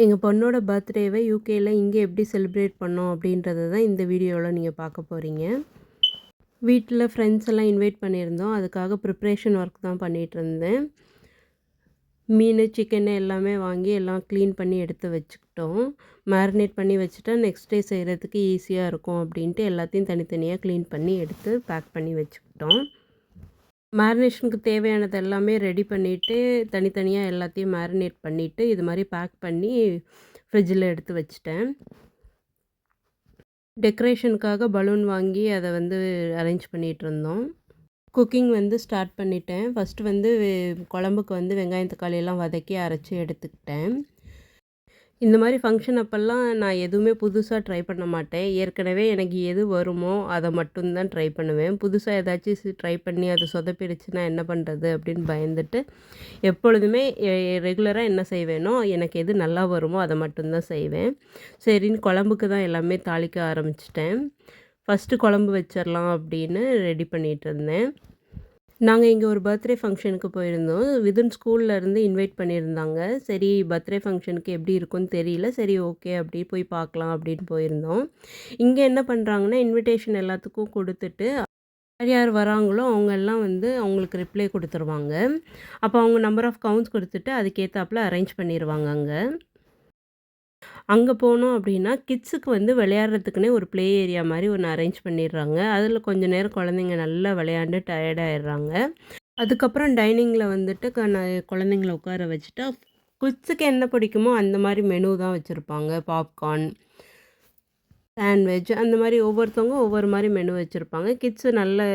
எங்கள் பொண்ணோட பர்த்டேவை யூகேயில் இங்கே எப்படி செலிப்ரேட் பண்ணோம் அப்படின்றத தான் இந்த வீடியோவில் நீங்கள் பார்க்க போகிறீங்க. வீட்டில் ஃப்ரெண்ட்ஸ் எல்லாம் இன்வைட் பண்ணியிருந்தோம். அதுக்காக ப்ரிப்ரேஷன் ஒர்க் தான் பண்ணிகிட்ருந்தேன். மீன், சிக்கன் எல்லாமே வாங்கி எல்லாம் க்ளீன் பண்ணி எடுத்து வச்சுக்கிட்டோம். மேரினேட் பண்ணி வச்சுட்டா நெக்ஸ்ட் டே செய்கிறதுக்கு ஈஸியாக இருக்கும் அப்படின்ட்டு எல்லாத்தையும் தனித்தனியாக க்ளீன் பண்ணி எடுத்து பேக் பண்ணி வச்சுக்கிட்டோம். மேரினேஷனுக்கு தேவையானது எல்லாமே ரெடி பண்ணிவிட்டு தனித்தனியாக எல்லாத்தையும் மேரினேட் பண்ணிவிட்டு இது மாதிரி பேக் பண்ணி ஃப்ரிட்ஜில் எடுத்து வச்சுட்டேன். டெக்கரேஷனுக்காக பலூன் வாங்கி அதை அரேஞ்ச் பண்ணிகிட்ருந்தோம். குக்கிங் ஸ்டார்ட் பண்ணிட்டேன். ஃபஸ்ட்டு குழம்புக்கு வெங்காயம் தக்காளியெல்லாம் வதக்கி அரைச்சி எடுத்துக்கிட்டேன். இந்த மாதிரி ஃபங்க்ஷன் அப்போல்லாம் நான் எதுவுமே புதுசாக ட்ரை பண்ண மாட்டேன். ஏற்கனவே எனக்கு எது வருமோ அதை மட்டும்தான் ட்ரை பண்ணுவேன். புதுசாக ஏதாச்சும் ட்ரை பண்ணி அது சொதப்பிடுச்சுன்னா என்ன பண்ணுறது அப்படின்னு பயந்துட்டு எப்பொழுதுமே ரெகுலராக என்ன செய்வேனோ எனக்கு எது நல்லா வருமோ அதை மட்டும்தான் செய்வேன். சரின்னு குழம்புக்கு தான் எல்லாமே தாளிக்க ஆரம்பிச்சிட்டேன். ஃபஸ்ட்டு குழம்பு வச்சிடலாம் அப்படின்னு ரெடி பண்ணிகிட்டு இருந்தேன். நாங்கள் இங்கே ஒரு பர்த்டே ஃபங்க்ஷனுக்கு போயிருந்தோம். விதின் ஸ்கூல்லேருந்து இன்வைட் பண்ணியிருந்தாங்க. சரி பர்த்டே ஃபங்க்ஷனுக்கு எப்படி இருக்குன்னு தெரியல. சரி ஓகே அப்படி போய் பார்க்கலாம் அப்படின்னு போயிருந்தோம். இங்கே என்ன பண்ணுறாங்கன்னா இன்விடேஷன் எல்லாத்துக்கும் கொடுத்துட்டு யார் யார் வராங்களோ அவங்க எல்லாம் அவங்களுக்கு ரிப்ளை கொடுத்துருவாங்க. அப்போ அவங்க நம்பர் ஆஃப் கவுண்ட்ஸ் கொடுத்துட்டு அதுக்கேற்றாப்புல அரேஞ்ச் பண்ணிடுவாங்க அங்கே. அங்கே போனோம் அப்படின்னா கிட்ஸுக்கு விளையாடுறதுக்குன்னே ஒரு ப்ளே ஏரியா மாதிரி ஒன்று அரேஞ்ச் பண்ணிடுறாங்க. அதில் கொஞ்சம் நேரம் குழந்தைங்க நல்லா விளையாண்டு டயர்டாகிடுறாங்க. அதுக்கப்புறம் டைனிங்கில் குழந்தைங்கள உட்கார வச்சுட்டா கிட்ஸுக்கு என்ன பிடிக்குமோ அந்த மாதிரி மெனு தான் வச்சுருப்பாங்க. பாப்கார்ன், சாண்ட்விச் அந்த மாதிரி ஒவ்வொருத்தவங்க ஒவ்வொரு மாதிரி மெனு வச்சுருப்பாங்க. கிட்ஸு நல்ல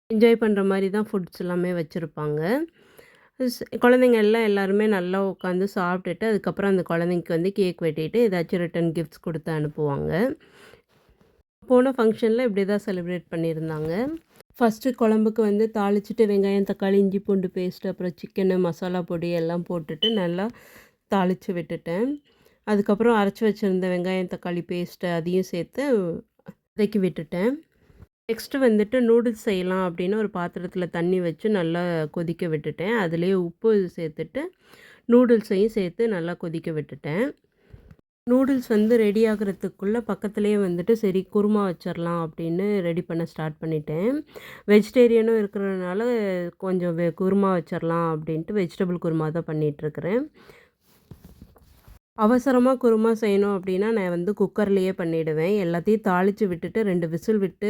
என்ஜாய் பண்ணுற மாதிரி தான் ஃபுட்ஸ் எல்லாமே வச்சுருப்பாங்க. குழந்தைங்க எல்லாருமே நல்லா உட்காந்து சாப்பிட்டுட்டு அதுக்கப்புறம் அந்த குழந்தைக்கு கேக் வெட்டிட்டு ஏதாச்சும் ரிட்டன் கிஃப்ட்ஸ் கொடுத்து அனுப்புவாங்க. போன ஃபங்க்ஷனில் இப்படி தான் செலிப்ரேட் பண்ணியிருந்தாங்க. ஃபஸ்ட்டு குழம்புக்கு தாளிச்சிட்டு வெங்காயம் தக்காளி இஞ்சி பூண்டு பேஸ்ட்டு அப்புறம் சிக்கனு மசாலா பொடி எல்லாம் போட்டுட்டு நல்லா தாளித்து விட்டுட்டேன். அதுக்கப்புறம் அரைச்சி வச்சுருந்த வெங்காயம் தக்காளி பேஸ்ட்டு அதையும் சேர்த்து வதக்கி விட்டுட்டேன். நெக்ஸ்ட்டு நூடுல்ஸ் செய்யலாம் அப்படின்னு ஒரு பாத்திரத்தில் தண்ணி வச்சு நல்லா கொதிக்க விட்டுட்டேன். அதுலேயே உப்பு சேர்த்துட்டு நூடுல்ஸையும் சேர்த்து நல்லா கொதிக்க விட்டுட்டேன். நூடுல்ஸ் ரெடி ஆகிறதுக்குள்ளே பக்கத்துலேயே சரி குருமா வச்சிடலாம் அப்படின்னு ரெடி பண்ண ஸ்டார்ட் பண்ணிட்டேன். வெஜிடேரியனும் இருக்கிறதுனால கொஞ்சம் குருமா வச்சிடலாம் அப்படின்ட்டு வெஜிடபிள் குருமா தான் பண்ணிகிட்ருக்கிறேன். அவசரமாக குருமா செய்யணும் அப்படின்னா நான் குக்கர்லேயே பண்ணிவிடுவேன். எல்லாத்தையும் தாளித்து விட்டுட்டு 2 விசில் விட்டு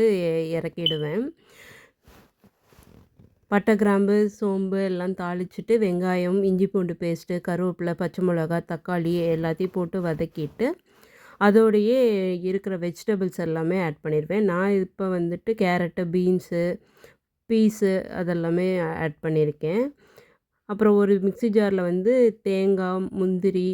இறக்கிடுவேன். பட்டை, கிராம்பு, சோம்பு எல்லாம் தாளிச்சிட்டு வெங்காயம், இஞ்சி பூண்டு பேஸ்ட்டு, கருவேப்பிலை, பச்சை மிளகா, தக்காளி எல்லாத்தையும் போட்டு வதக்கிட்டு அதோடையே இருக்கிற வெஜிடபிள்ஸ் எல்லாமே ஆட் பண்ணிடுவேன். நான் இப்போ கேரட்டு, பீன்ஸு, பீஸு அதெல்லாமே ஆட் பண்ணியிருக்கேன். அப்புறம் ஒரு மிக்ஸி ஜாரில் தேங்காய், முந்திரி,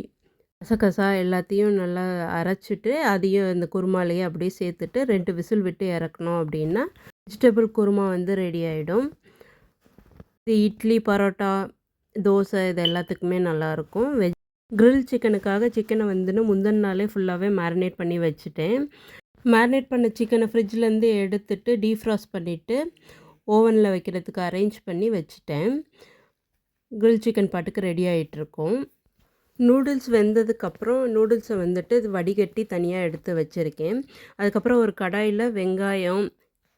கசகசா எல்லாத்தையும் நல்லா அரைச்சிட்டு அதையும் இந்த குருமாலையே அப்படியே சேர்த்துட்டு 2 விசில் விட்டு இறக்கணும் அப்படின்னா வெஜிடபிள் குருமா ரெடி ஆகிடும். இது இட்லி, பரோட்டா, தோசை இது எல்லாத்துக்குமே நல்லாயிருக்கும். கிரில் சிக்கனுக்காக சிக்கனை முந்தின நாளே ஃபுல்லாகவே மேரினேட் பண்ணி வச்சுட்டேன். மேரினேட் பண்ண சிக்கனை ஃப்ரிட்ஜிலேருந்து எடுத்துட்டு டீஃப்ராஸ்ட் பண்ணிவிட்டு ஓவனில் வைக்கிறதுக்கு அரேஞ்ச் பண்ணி வச்சுட்டேன். கிரில் சிக்கன் பாட்டுக்கு ரெடி ஆகிட்டுருக்கோம். நூடுல்ஸ் வெந்ததுக்கப்புறம் நூடுல்ஸை இது வடிகட்டி தனியாக எடுத்து வச்சுருக்கேன். அதுக்கப்புறம் ஒரு கடாயில் வெங்காயம்,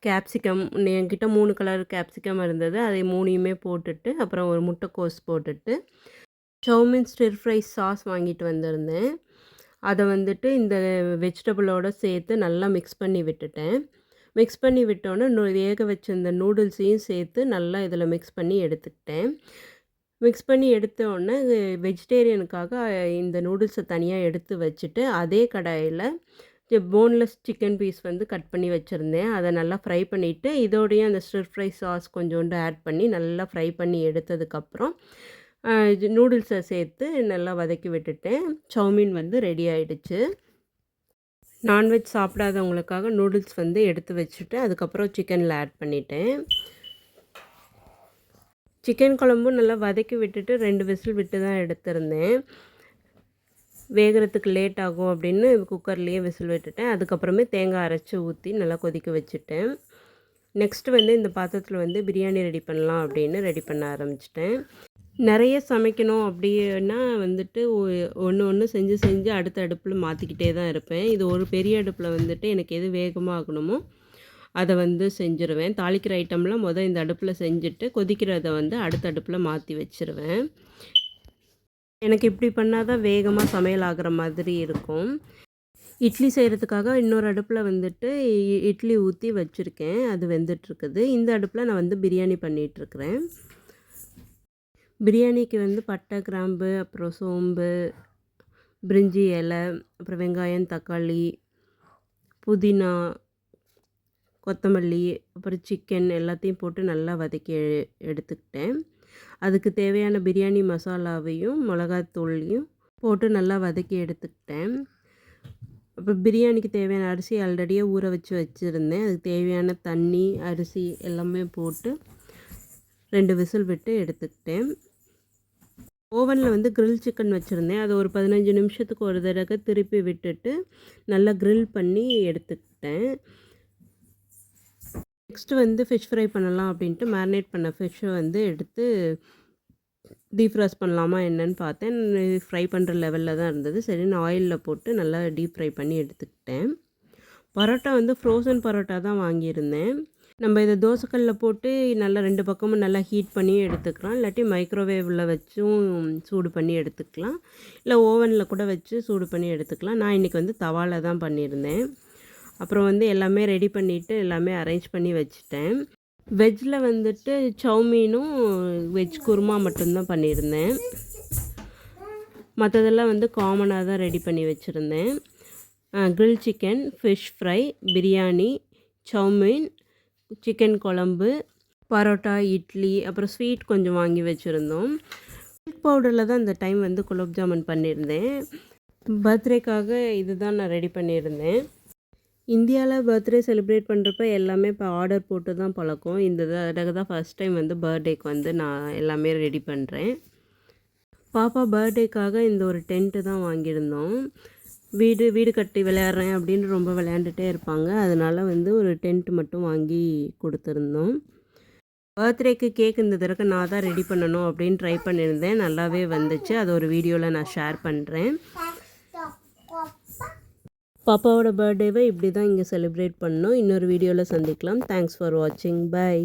கேப்சிகம் என்கிட்ட 3 கலர் கேப்சிகம் இருந்தது. அதை 3யுமே போட்டுட்டு அப்புறம் ஒரு முட்டைக்கோஸ் போட்டுட்டு சௌமின் ஸ்டிர் ஃப்ரை சாஸ் வாங்கிட்டு வந்திருந்தேன். அதை இந்த வெஜிடபிளோடு சேர்த்து நல்லா மிக்ஸ் பண்ணி விட்டுட்டேன். மிக்ஸ் பண்ணி விட்டோன்னே வேக வச்சிருந்த நூடுல்ஸையும் சேர்த்து நல்லா இதில் மிக்ஸ் பண்ணி எடுத்துக்கிட்டேன். மிக்ஸ் பண்ணி எடுத்த உடனே வெஜிடேரியனுக்காக இந்த நூடுல்ஸை தனியாக எடுத்து வச்சுட்டு அதே கடாயில் போன்லெஸ் சிக்கன் பீஸ் கட் பண்ணி வச்சுருந்தேன். அதை நல்லா ஃப்ரை பண்ணிவிட்டு இதோடையும் அந்த ஸ்டிர் ஃப்ரை சாஸ் கொஞ்சோண்டு ஆட் பண்ணி நல்லா ஃப்ரை பண்ணி எடுத்ததுக்கப்புறம் நூடுல்ஸை சேர்த்து நல்லா வதக்கி விட்டுட்டேன். சௌமின் ரெடி ஆகிடுச்சு. நான்வெஜ் சாப்பிடாதவங்களுக்காக நூடுல்ஸ் எடுத்து வச்சுட்டு அதுக்கப்புறம் சிக்கனில் ஆட் பண்ணிட்டேன். சிக்கன் குழம்பும் நல்லா வதக்கி விட்டுட்டு 2 விசில் விட்டு தான் எடுத்திருந்தேன். வேகிறதுக்கு லேட் ஆகும் அப்படின்னு குக்கர்லேயே விசில் விட்டுட்டேன். அதுக்கப்புறமே தேங்காய் அரைச்சி ஊற்றி நல்லா கொதிக்க வச்சுட்டேன். நெக்ஸ்ட்டு இந்த பாத்திரத்தில் பிரியாணி ரெடி பண்ணலாம் அப்படின்னு ரெடி பண்ண ஆரம்பிச்சிட்டேன். நிறைய சமைக்கணும் அப்படின்னா வந்துட்டு ஒன்று ஒன்று செஞ்சு செஞ்சு அடுத்த அடுப்பில் மாற்றிக்கிட்டே தான் இருப்பேன். இது ஒரு பெரிய அடுப்பில் வந்துட்டு எனக்கு எது வேகமாக ஆகணுமோ அதை வந்து செஞ்சுருவேன். தாளிக்கிற ஐட்டம்லாம் இந்த அடுப்பில் செஞ்சுட்டு கொதிக்கிறத வந்து அடுத்த அடுப்பில் மாற்றி வச்சுருவேன். எனக்கு இப்படி பண்ணால் தான் வேகமாக சமையல் ஆகிற மாதிரி இருக்கும். இட்லி செய்கிறதுக்காக இன்னொரு அடுப்பில் வந்துட்டு இட்லி ஊற்றி வச்சுருக்கேன். அது வெந்துட்டுருக்குது. இந்த அடுப்பில் நான் வந்து பிரியாணி பண்ணிகிட்ருக்கிறேன். பிரியாணிக்கு வந்து பட்டை, கிராம்பு, அப்புறம் சோம்பு, பிரிஞ்சி இலை, அப்புறம் வெங்காயம், தக்காளி, புதினா, கொத்தமல்லி, அப்புறம் சிக்கன் எல்லாத்தையும் போட்டு நல்லா வதக்கி எடுத்துக்கிட்டேன். அதுக்கு தேவையான பிரியாணி மசாலாவையும் மிளகாத்தூளையும் போட்டு நல்லா வதக்கி எடுத்துக்கிட்டேன். அப்புறம் பிரியாணிக்கு தேவையான அரிசி ஆல்ரெடியே ஊற வச்சுருந்தேன். அதுக்கு தேவையான தண்ணி, அரிசி எல்லாமே போட்டு 2 விசில் விட்டு எடுத்துக்கிட்டேன். ஓவனில் வந்து கிரில் சிக்கன் வச்சுருந்தேன். அதை ஒரு 15 நிமிஷத்துக்கு ஒரு தடவை திருப்பி விட்டுட்டு நல்லா கிரில் பண்ணி எடுத்துக்கிட்டேன். நெக்ஸ்ட்டு வந்து ஃபிஷ் ஃப்ரை பண்ணலாம் அப்படின்ட்டு மேரினேட் பண்ண ஃபிஷ்ஷை வந்து எடுத்து டீப் பண்ணலாமா என்னன்னு பார்த்தேன். ஃப்ரை பண்ணுற லெவலில் தான் இருந்தது. சரின்னு ஆயிலில் போட்டு நல்லா டீப் ஃப்ரை பண்ணி எடுத்துக்கிட்டேன். பரோட்டா வந்து ஃப்ரோசன் பரோட்டா தான் வாங்கியிருந்தேன். நம்ம இதை தோசைக்கல்லில் போட்டு நல்லா 2 பக்கமும் நல்லா ஹீட் பண்ணி எடுத்துக்கலாம். இல்லாட்டி மைக்ரோவேவில் வச்சும் சூடு பண்ணி எடுத்துக்கலாம். இல்லை ஓவனில் கூட வச்சு சூடு பண்ணி எடுத்துக்கலாம். நான் இன்றைக்கி வந்து தவாவில் தான் பண்ணியிருந்தேன். அப்புறம் வந்து எல்லாமே ரெடி பண்ணிவிட்டு எல்லாமே அரேஞ்ச் பண்ணி வச்சுட்டேன். வெஜ்ஜில் வந்துட்டு சௌமீனும் வெஜ் குருமா மட்டும்தான் பண்ணியிருந்தேன். மற்றதெல்லாம் வந்து காமனாக தான் ரெடி பண்ணி வச்சுருந்தேன். Grill chicken, fish fry, biryani, chowmein, chicken குழம்பு, பரோட்டா, இட்லி, அப்புறம் ஸ்வீட் கொஞ்சம் வாங்கி வச்சுருந்தோம். மில்க் பவுடரில் தான் இந்த டைம் வந்து குலோப் ஜாமுன் பண்ணியிருந்தேன். பர்த்டேக்காக இது தான் நான் ரெடி பண்ணியிருந்தேன். இந்தியாவில் பர்த்டே செலிப்ரேட் பண்ணுறப்ப எல்லாமே இப்போ ஆர்டர் போட்டு தான் பழக்கம். இந்த தடவை தான் ஃபஸ்ட் டைம் வந்து பர்த்டேக்கு வந்து நான் எல்லாமே ரெடி பண்ணுறேன். பாப்பா பர்த்டேக்காக இந்த ஒரு டென்ட்டு தான் வாங்கியிருந்தோம். வீடு கட்டி விளையாடுறேன் அப்படின்னு ரொம்ப விளையாண்டுட்டே இருப்பாங்க. அதனால் வந்து ஒரு டென்ட் மட்டும் வாங்கி கொடுத்துருந்தோம். பர்த்டேக்கு கேக் இந்த தடவை நான் தான் ரெடி பண்ணணும் அப்படின்னு ட்ரை பண்ணியிருந்தேன். நல்லாவே வந்துச்சு. அது ஒரு வீடியோவில் நான் ஷேர் பண்ணுறேன். பாப்பாவோட பர்த்டேவை இப்படி தான் இங்கே செலிப்ரேட் பண்ணோம். இன்னொரு வீடியோவில் சந்திக்கலாம். தேங்க்ஸ் ஃபார் வாட்சிங். பை.